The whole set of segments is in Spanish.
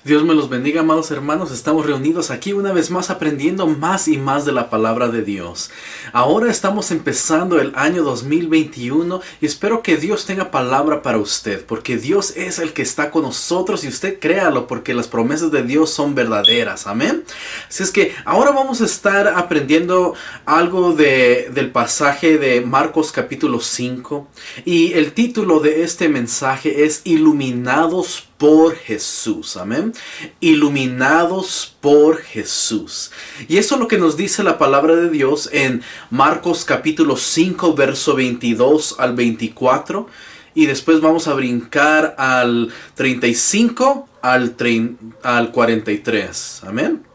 Dios me los bendiga, amados hermanos. Estamos reunidos aquí una vez más aprendiendo más y más de la palabra de Dios. Ahora estamos empezando el año 2021 y espero que Dios tenga palabra para usted, porque Dios es el que está con nosotros y usted créalo, porque las promesas de Dios son verdaderas. Amén. Así es que ahora vamos a estar aprendiendo algo del pasaje de Marcos capítulo 5 y el título de este mensaje es Iluminados por Jesús. Amén. Iluminados por Jesús. Y eso es lo que nos dice la palabra de Dios en Marcos capítulo 5 verso 22 al 24. Y después vamos a brincar al 35 al 43. Amén.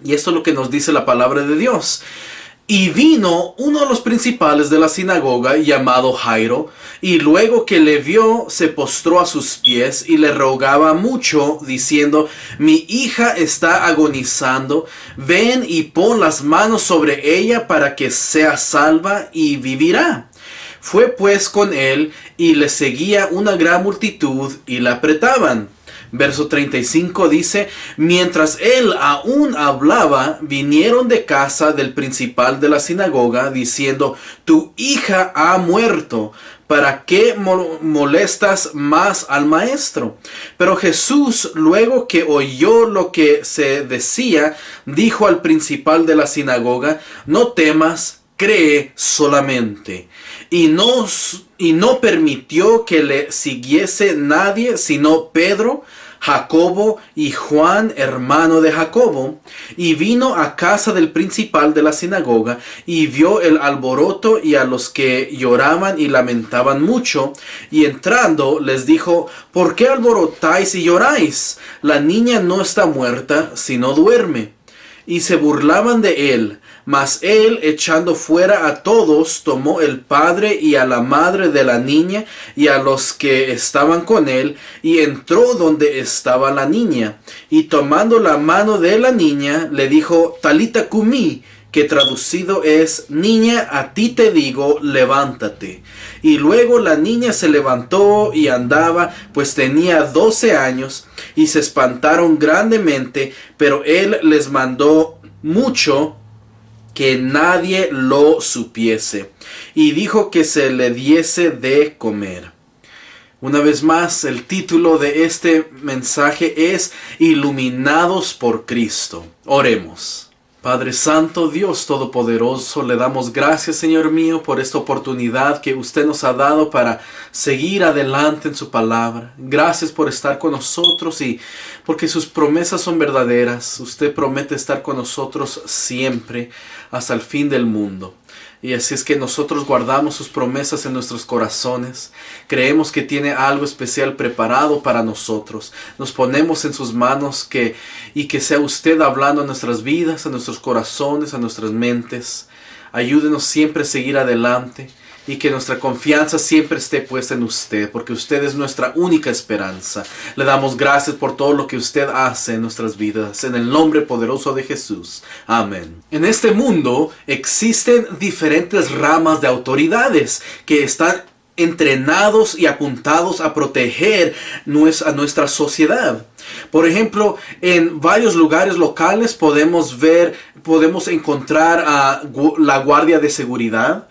Y esto es lo que nos dice la palabra de Dios. Y vino uno de los principales de la sinagoga llamado Jairo, y luego que le vio se postró a sus pies y le rogaba mucho, diciendo: mi hija está agonizando, ven y pon las manos sobre ella para que sea salva y vivirá. Fue pues con él, y le seguía una gran multitud y la apretaban. Verso 35 dice: mientras él aún hablaba, vinieron de casa del principal de la sinagoga, diciendo: tu hija ha muerto, ¿para qué molestas más al maestro? Pero Jesús, luego que oyó lo que se decía, dijo al principal de la sinagoga: no temas, cree solamente. Y no permitió que le siguiese nadie, sino Pedro, Jacobo y Juan, hermano de Jacobo. Y vino a casa del principal de la sinagoga, y vio el alboroto y a los que lloraban y lamentaban mucho. Y entrando les dijo: ¿por qué alborotáis y lloráis? La niña no está muerta, sino duerme. Y se burlaban de él. Mas él, echando fuera a todos, tomó el padre y a la madre de la niña y a los que estaban con él, y entró donde estaba la niña. Y tomando la mano de la niña, le dijo: Talita cumi, que traducido es: niña, a ti te digo, levántate. Y luego la niña se levantó y andaba, pues tenía 12 años, y se espantaron grandemente, pero él les mandó mucho que nadie lo supiese, y dijo que se le diese de comer. Una vez más, el título de este mensaje es Iluminados por Cristo. Oremos. Padre Santo, Dios Todopoderoso, le damos gracias, Señor mío, por esta oportunidad que usted nos ha dado para seguir adelante en su palabra. Gracias por estar con nosotros y porque sus promesas son verdaderas. Usted promete estar con nosotros siempre hasta el fin del mundo. Y así es que nosotros guardamos sus promesas en nuestros corazones. Creemos que tiene algo especial preparado para nosotros. Nos ponemos en sus manos y que sea usted hablando a nuestras vidas, a nuestros corazones, a nuestras mentes. Ayúdenos siempre a seguir adelante y que nuestra confianza siempre esté puesta en usted, porque usted es nuestra única esperanza. Le damos gracias por todo lo que usted hace en nuestras vidas, en el nombre poderoso de Jesús. Amén. En este mundo existen diferentes ramas de autoridades que están entrenados y apuntados a proteger a nuestra sociedad. Por ejemplo, en varios lugares locales podemos encontrar a la guardia de seguridad.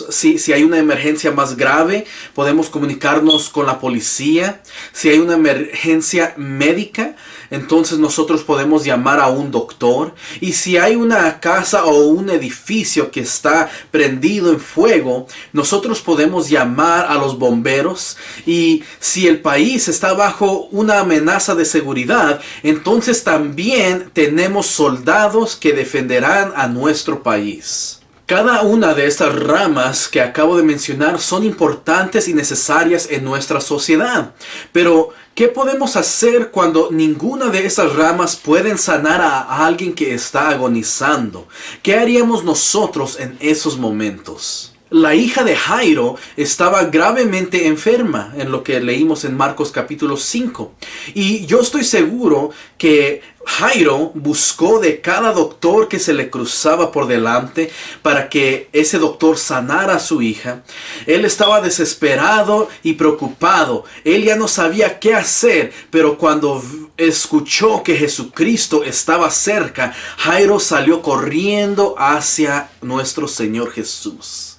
Si hay una emergencia más grave, podemos comunicarnos con la policía. Si hay una emergencia médica, entonces nosotros podemos llamar a un doctor. Y si hay una casa o un edificio que está prendido en fuego, nosotros podemos llamar a los bomberos. Y si el país está bajo una amenaza de seguridad, entonces también tenemos soldados que defenderán a nuestro país. Cada una de estas ramas que acabo de mencionar son importantes y necesarias en nuestra sociedad. Pero, ¿qué podemos hacer cuando ninguna de esas ramas pueden sanar a alguien que está agonizando? ¿Qué haríamos nosotros en esos momentos? La hija de Jairo estaba gravemente enferma, en lo que leímos en Marcos capítulo 5. Y yo estoy seguro que Jairo buscó de cada doctor que se le cruzaba por delante para que ese doctor sanara a su hija. Él estaba desesperado y preocupado. Él ya no sabía qué hacer, pero cuando escuchó que Jesucristo estaba cerca, Jairo salió corriendo hacia nuestro Señor Jesús.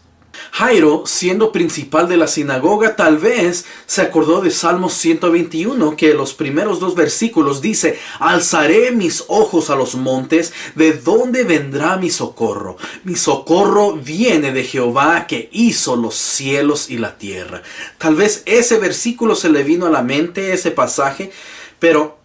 Jairo, siendo principal de la sinagoga, tal vez se acordó de Salmos 121, que los primeros 2 versículos dice: alzaré mis ojos a los montes, ¿de dónde vendrá mi socorro? Mi socorro viene de Jehová, que hizo los cielos y la tierra. Tal vez ese versículo se le vino a la mente, ese pasaje, pero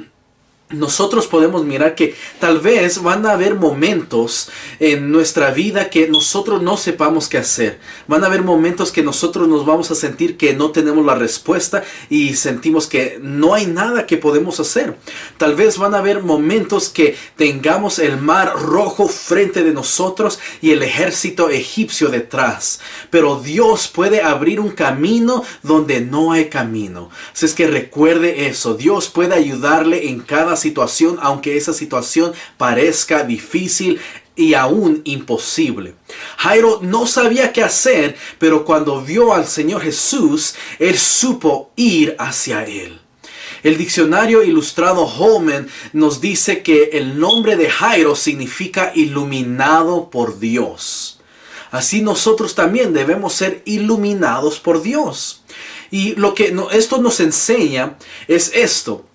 nosotros podemos mirar que tal vez van a haber momentos en nuestra vida que nosotros no sepamos qué hacer. Van a haber momentos que nosotros nos vamos a sentir que no tenemos la respuesta y sentimos que no hay nada que podemos hacer. Tal vez van a haber momentos que tengamos el mar rojo frente de nosotros y el ejército egipcio detrás. Pero Dios puede abrir un camino donde no hay camino. Así es que recuerde eso. Dios puede ayudarle en cada situación, aunque esa situación parezca difícil y aún imposible. Jairo no sabía qué hacer, pero cuando vio al Señor Jesús, él supo ir hacia él. El diccionario ilustrado Holman nos dice que el nombre de Jairo significa iluminado por Dios. Así nosotros también debemos ser iluminados por Dios. Y lo que esto nos enseña es esto.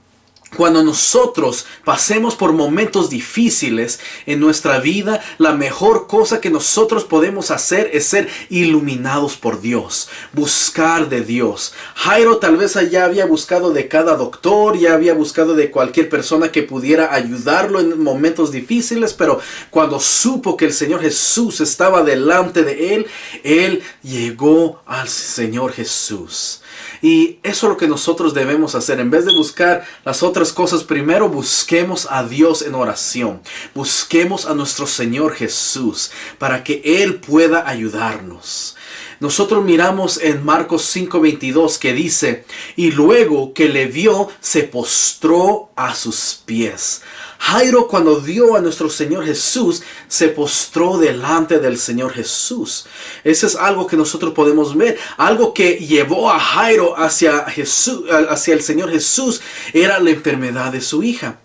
Cuando nosotros pasemos por momentos difíciles en nuestra vida, la mejor cosa que nosotros podemos hacer es ser iluminados por Dios, buscar de Dios. Jairo tal vez ya había buscado de cada doctor, ya había buscado de cualquier persona que pudiera ayudarlo en momentos difíciles, pero cuando supo que el Señor Jesús estaba delante de él llegó al Señor Jesús. Y eso es lo que nosotros debemos hacer. En vez de buscar las otras cosas, primero busquemos a Dios en oración. Busquemos a nuestro Señor Jesús para que Él pueda ayudarnos. Nosotros miramos en Marcos 5:22 que dice: y luego que le vio, se postró a sus pies. Jairo, cuando vio a nuestro Señor Jesús, se postró delante del Señor Jesús. Eso es algo que nosotros podemos ver. Algo que llevó a Jairo hacia el Señor Jesús era la enfermedad de su hija.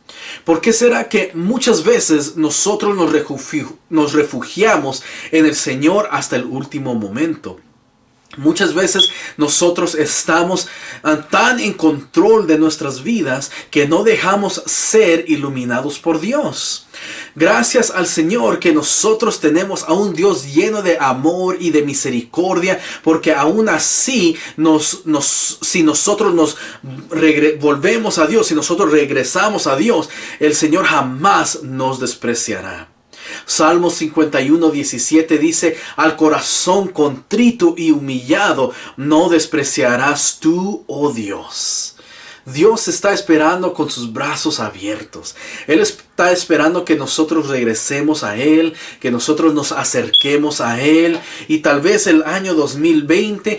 ¿Por qué será que muchas veces nosotros nos refugiamos en el Señor hasta el último momento? Muchas veces nosotros estamos tan en control de nuestras vidas que no dejamos ser iluminados por Dios. Gracias al Señor que nosotros tenemos a un Dios lleno de amor y de misericordia, porque aún así si nosotros nos volvemos a Dios, si nosotros regresamos a Dios, el Señor jamás nos despreciará. Salmos 51:17 dice: al corazón contrito y humillado no despreciarás tú, oh Dios. Dios está esperando con sus brazos abiertos. Él está esperando que nosotros regresemos a Él, que nosotros nos acerquemos a Él. Y tal vez el año 2020...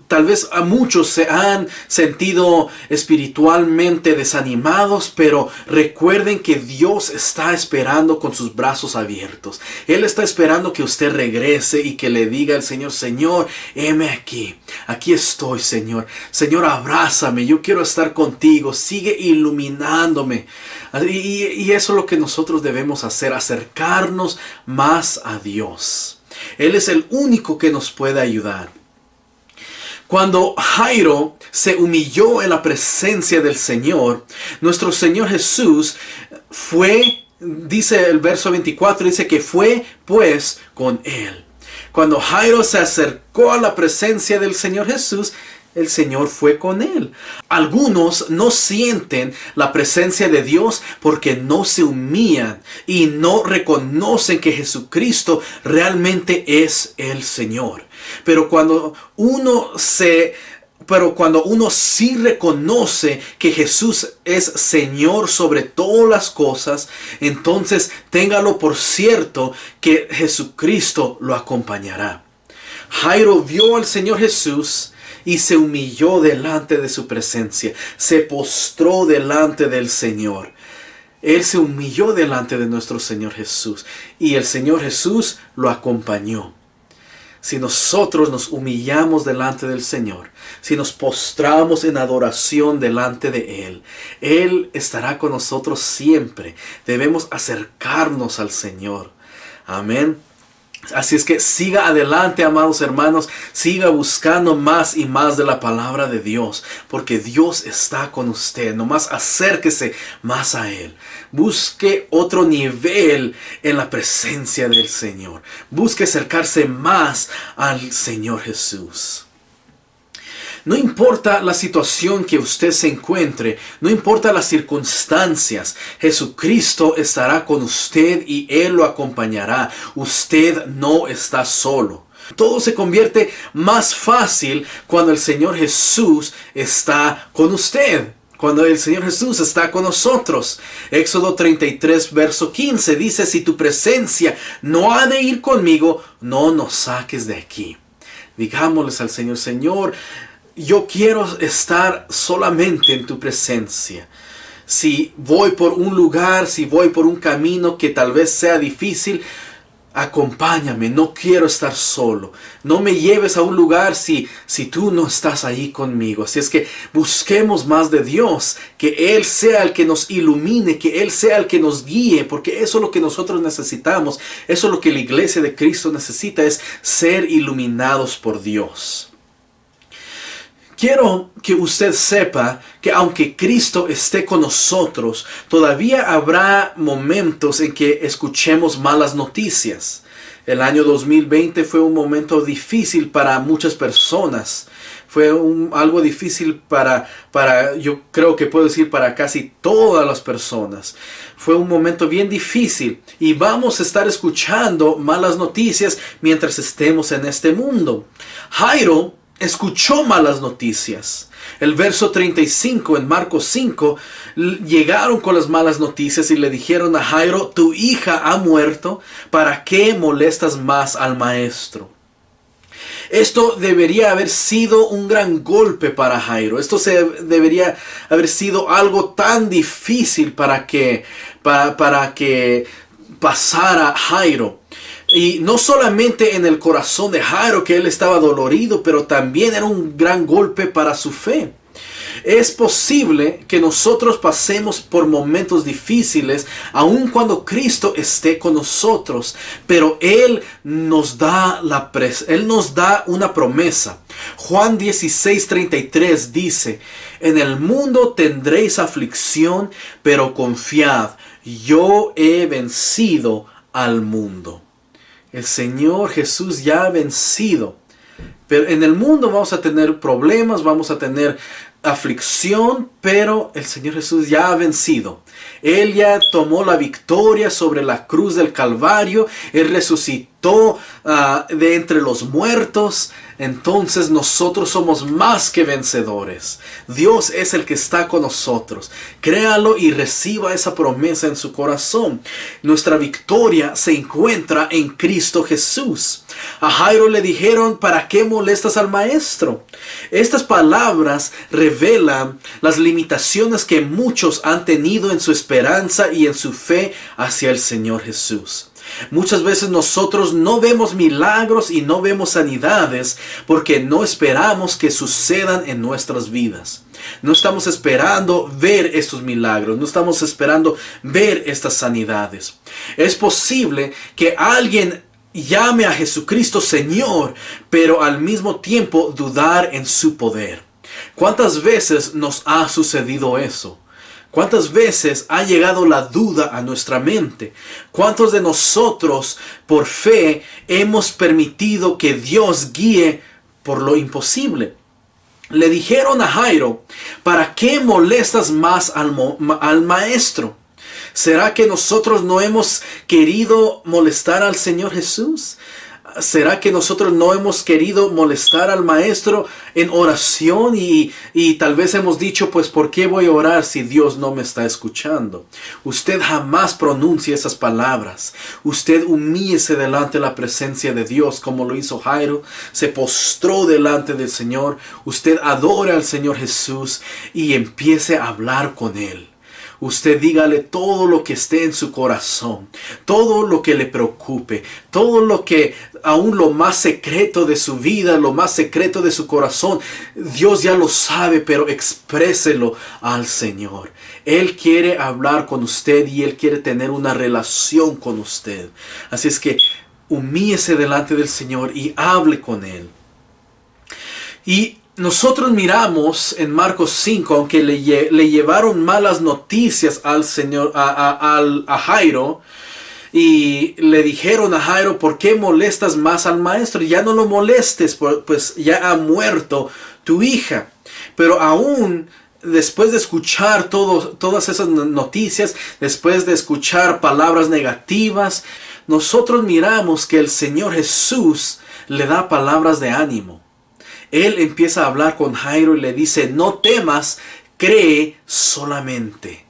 tal vez a muchos se han sentido espiritualmente desanimados, pero recuerden que Dios está esperando con sus brazos abiertos. Él está esperando que usted regrese y que le diga al Señor: Señor, heme aquí. Aquí estoy, Señor. Señor, abrázame. Yo quiero estar contigo. Sigue iluminándome. Y eso es lo que nosotros debemos hacer, acercarnos más a Dios. Él es el único que nos puede ayudar. Cuando Jairo se humilló en la presencia del Señor, nuestro Señor Jesús fue, dice el verso 24, dice que fue pues con él. Cuando Jairo se acercó a la presencia del Señor Jesús, el Señor fue con él. Algunos no sienten la presencia de Dios porque no se humillan y no reconocen que Jesucristo realmente es el Señor. Pero cuando uno sí reconoce que Jesús es Señor sobre todas las cosas, entonces téngalo por cierto que Jesucristo lo acompañará. Jairo vio al Señor Jesús y se humilló delante de su presencia. Se postró delante del Señor. Él se humilló delante de nuestro Señor Jesús y el Señor Jesús lo acompañó. Si nosotros nos humillamos delante del Señor, si nos postramos en adoración delante de Él, Él estará con nosotros siempre. Debemos acercarnos al Señor. Amén. Así es que siga adelante, amados hermanos, siga buscando más y más de la palabra de Dios, porque Dios está con usted. Nomás acérquese más a Él. Busque otro nivel en la presencia del Señor. Busque acercarse más al Señor Jesús. No importa la situación que usted se encuentre, no importa las circunstancias, Jesucristo estará con usted y Él lo acompañará. Usted no está solo. Todo se convierte más fácil cuando el Señor Jesús está con usted. Cuando el Señor Jesús está con nosotros. Éxodo 33, verso 15 dice: si tu presencia no ha de ir conmigo, no nos saques de aquí. Digámosles al Señor: Señor, yo quiero estar solamente en tu presencia. Si voy por un lugar, si voy por un camino que tal vez sea difícil, acompáñame. No quiero estar solo. No me lleves a un lugar si tú no estás ahí conmigo. Así es que busquemos más de Dios. Que Él sea el que nos ilumine. Que Él sea el que nos guíe. Porque eso es lo que nosotros necesitamos. Eso es lo que la iglesia de Cristo necesita. Es ser iluminados por Dios. Quiero que usted sepa que aunque Cristo esté con nosotros, todavía habrá momentos en que escuchemos malas noticias. El año 2020 fue un momento difícil para muchas personas. Fue algo difícil yo creo que puedo decir para casi todas las personas. Fue un momento bien difícil y vamos a estar escuchando malas noticias mientras estemos en este mundo. Jairo escuchó malas noticias. El verso 35 en Marcos 5, llegaron con las malas noticias y le dijeron a Jairo: tu hija ha muerto, ¿para qué molestas más al maestro? Esto debería haber sido un gran golpe para Jairo. Esto debería haber sido algo tan difícil para que pasara Jairo. Y no solamente en el corazón de Jairo, que él estaba dolorido, pero también era un gran golpe para su fe. Es posible que nosotros pasemos por momentos difíciles, aun cuando Cristo esté con nosotros, pero Él nos da una promesa. Juan 16:33 dice: en el mundo tendréis aflicción, pero confiad, yo he vencido al mundo. El Señor Jesús ya ha vencido. Pero en el mundo vamos a tener problemas, vamos a tener aflicción, pero el Señor Jesús ya ha vencido. Él ya tomó la victoria sobre la cruz del Calvario. Él resucitó de entre los muertos. Entonces nosotros somos más que vencedores. Dios es el que está con nosotros. Créalo y reciba esa promesa en su corazón. Nuestra victoria se encuentra en Cristo Jesús. A Jairo le dijeron: ¿para qué molestas al maestro? Estas palabras revelan las limitaciones que muchos han tenido en su esperanza y en su fe hacia el Señor Jesús. Muchas veces nosotros no vemos milagros y no vemos sanidades porque no esperamos que sucedan en nuestras vidas. No estamos esperando ver estos milagros, no estamos esperando ver estas sanidades. Es posible que alguien llame a Jesucristo Señor, pero al mismo tiempo dudar en su poder. ¿Cuántas veces nos ha sucedido eso? ¿Cuántas veces ha llegado la duda a nuestra mente? ¿Cuántos de nosotros por fe hemos permitido que Dios guíe por lo imposible? Le dijeron a Jairo: ¿para qué molestas más al maestro? ¿Será que nosotros no hemos querido molestar al Señor Jesús? ¿Será que nosotros no hemos querido molestar al maestro en oración y tal vez hemos dicho, pues, ¿por qué voy a orar si Dios no me está escuchando? Usted jamás pronuncie esas palabras. Usted humíllese delante de la presencia de Dios como lo hizo Jairo. Se postró delante del Señor. Usted adora al Señor Jesús y empiece a hablar con Él. Usted dígale todo lo que esté en su corazón, todo lo que le preocupe, todo lo que, aún lo más secreto de su vida, lo más secreto de su corazón, Dios ya lo sabe, pero expréselo al Señor. Él quiere hablar con usted y Él quiere tener una relación con usted. Así es que humíllese delante del Señor y hable con Él. Y nosotros miramos en Marcos 5, aunque le llevaron malas noticias al Señor, a Jairo, y le dijeron a Jairo, ¿por qué molestas más al maestro? Ya no lo molestes, pues ya ha muerto tu hija. Pero aún después de escuchar todas esas noticias, después de escuchar palabras negativas, nosotros miramos que el Señor Jesús le da palabras de ánimo. Él empieza a hablar con Jairo y le dice, no temas, cree solamente.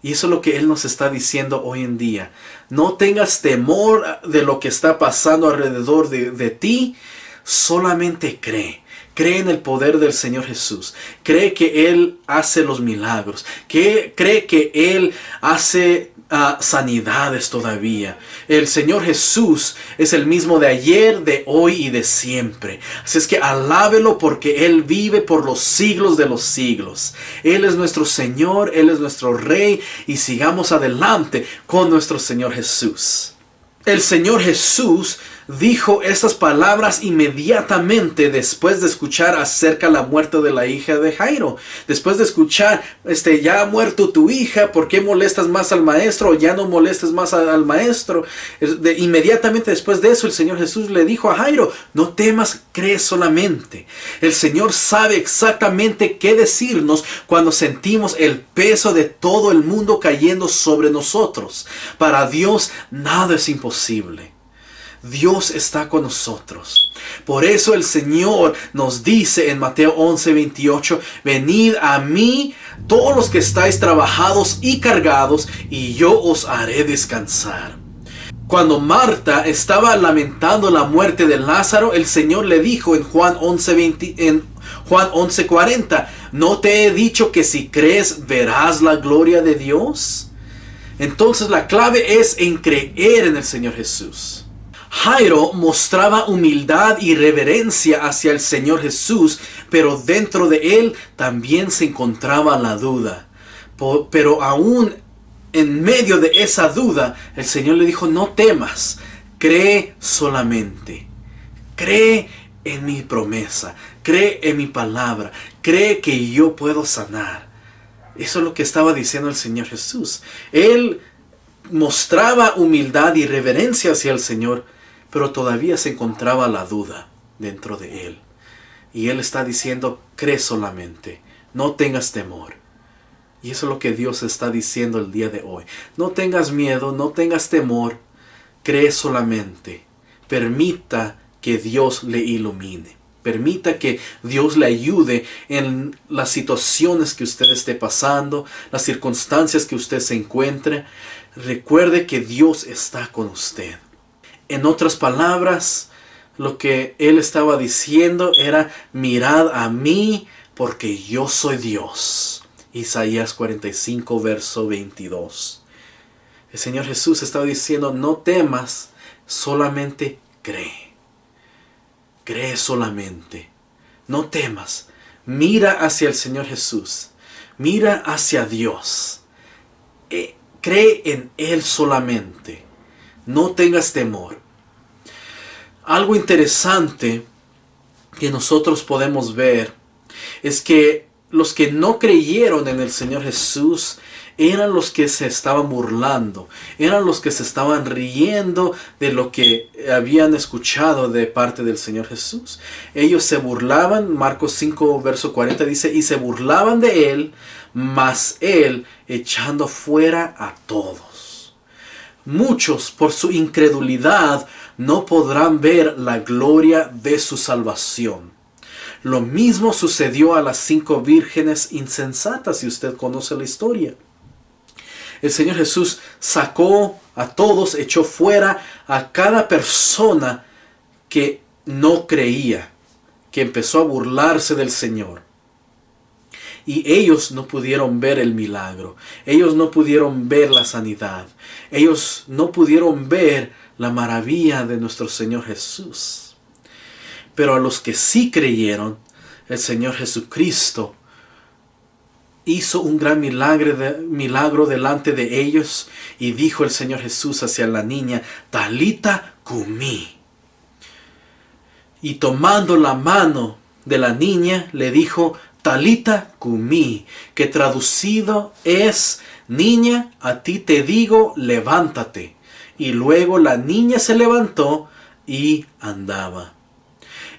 Y eso es lo que Él nos está diciendo hoy en día. No tengas temor de lo que está pasando alrededor de ti, solamente cree. Cree en el poder del Señor Jesús. Cree que Él hace los milagros. Cree que Él hace sanidades todavía. El Señor Jesús es el mismo de ayer, de hoy y de siempre. Así es que alábelo porque Él vive por los siglos de los siglos. Él es nuestro Señor, Él es nuestro Rey y sigamos adelante con nuestro Señor Jesús. El Señor Jesús dijo esas palabras inmediatamente después de escuchar acerca de la muerte de la hija de Jairo. Después de escuchar, ya ha muerto tu hija, ¿por qué molestas más al maestro? O ya no molestes más al maestro. Inmediatamente después de eso, el Señor Jesús le dijo a Jairo, no temas, cree solamente. El Señor sabe exactamente qué decirnos cuando sentimos el peso de todo el mundo cayendo sobre nosotros. Para Dios nada es imposible. Dios está con nosotros. Por eso el Señor nos dice en Mateo 11:28, venid a mí todos los que estáis trabajados y cargados, y yo os haré descansar. Cuando Marta estaba lamentando la muerte de Lázaro, el Señor le dijo en Juan 11:40, ¿no te he dicho que si crees verás la gloria de Dios? Entonces la clave es en creer en el Señor Jesús. Jairo mostraba humildad y reverencia hacia el Señor Jesús, pero dentro de él también se encontraba la duda. Pero aún en medio de esa duda, el Señor le dijo, no temas, cree solamente. Cree en mi promesa, cree en mi palabra, cree que yo puedo sanar. Eso es lo que estaba diciendo el Señor Jesús. Él mostraba humildad y reverencia hacia el Señor, pero todavía se encontraba la duda dentro de él. Y Él está diciendo, cree solamente, no tengas temor. Y eso es lo que Dios está diciendo el día de hoy. No tengas miedo, no tengas temor, cree solamente. Permita que Dios le ilumine. Permita que Dios le ayude en las situaciones que usted esté pasando, las circunstancias que usted se encuentre. Recuerde que Dios está con usted. En otras palabras, lo que Él estaba diciendo era, mirad a mí porque yo soy Dios. Isaías 45, verso 22. El Señor Jesús estaba diciendo, no temas, solamente cree. Cree solamente. No temas. Mira hacia el Señor Jesús. Mira hacia Dios. Cree en Él solamente. No tengas temor. Algo interesante que nosotros podemos ver es que los que no creyeron en el Señor Jesús eran los que se estaban burlando, eran los que se estaban riendo de lo que habían escuchado de parte del Señor Jesús. Ellos se burlaban, Marcos 5, verso 40 dice, y se burlaban de Él, mas Él echando fuera a todos. Muchos, por su incredulidad, no podrán ver la gloria de su salvación. Lo mismo sucedió a las 5 vírgenes insensatas, si usted conoce la historia. El Señor Jesús sacó a todos, echó fuera a cada persona que no creía, que empezó a burlarse del Señor. Y ellos no pudieron ver el milagro. Ellos no pudieron ver la sanidad. Ellos no pudieron ver la maravilla de nuestro Señor Jesús. Pero a los que sí creyeron, el Señor Jesucristo hizo un gran milagro delante de ellos. Y dijo el Señor Jesús hacia la niña: Talita cumi. Y tomando la mano de la niña, le dijo: Talita cumi, que traducido es: niña, a ti te digo, levántate. Y luego la niña se levantó y andaba.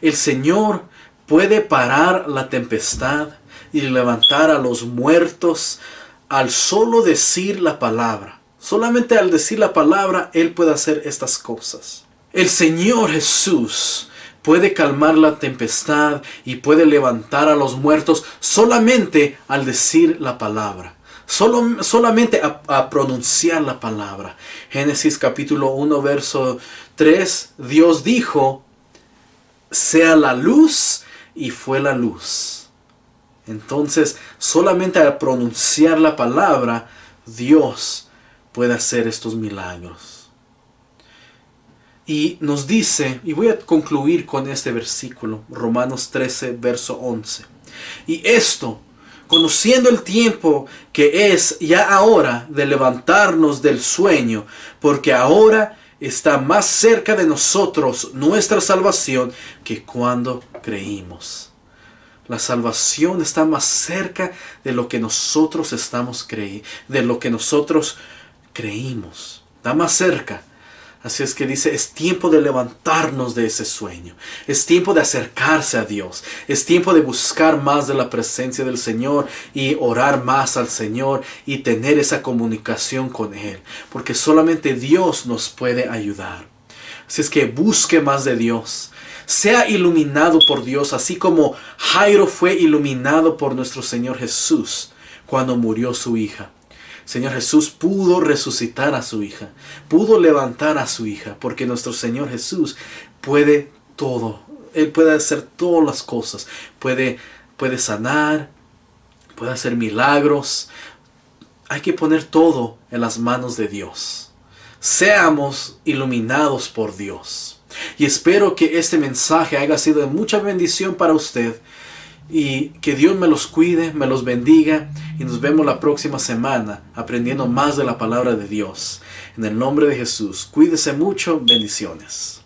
El Señor puede parar la tempestad y levantar a los muertos al solo decir la palabra. Solamente al decir la palabra, Él puede hacer estas cosas. El Señor Jesús puede calmar la tempestad y puede levantar a los muertos solamente al decir la palabra. Solamente a pronunciar la palabra. Génesis capítulo 1 verso 3. Dios dijo: sea la luz, y fue la luz. Entonces, solamente al pronunciar la palabra, Dios puede hacer estos milagros. Y nos dice, y voy a concluir con este versículo, Romanos 13, verso 11. Y esto, conociendo el tiempo que es ya ahora de levantarnos del sueño, porque ahora está más cerca de nosotros nuestra salvación que cuando creímos. La salvación está más cerca de lo que nosotros creímos. Está más cerca. Así es que dice, es tiempo de levantarnos de ese sueño. Es tiempo de acercarse a Dios. Es tiempo de buscar más de la presencia del Señor y orar más al Señor y tener esa comunicación con Él. Porque solamente Dios nos puede ayudar. Así es que busque más de Dios. Sea iluminado por Dios, así como Jairo fue iluminado por nuestro Señor Jesús cuando murió su hija. Señor Jesús pudo resucitar a su hija, pudo levantar a su hija, porque nuestro Señor Jesús puede todo. Él puede hacer todas las cosas. Puede sanar, puede hacer milagros. Hay que poner todo en las manos de Dios. Seamos iluminados por Dios. Y espero que este mensaje haya sido de mucha bendición para usted. Y que Dios me los cuide, me los bendiga. Y nos vemos la próxima semana aprendiendo más de la palabra de Dios. En el nombre de Jesús, cuídese mucho. Bendiciones.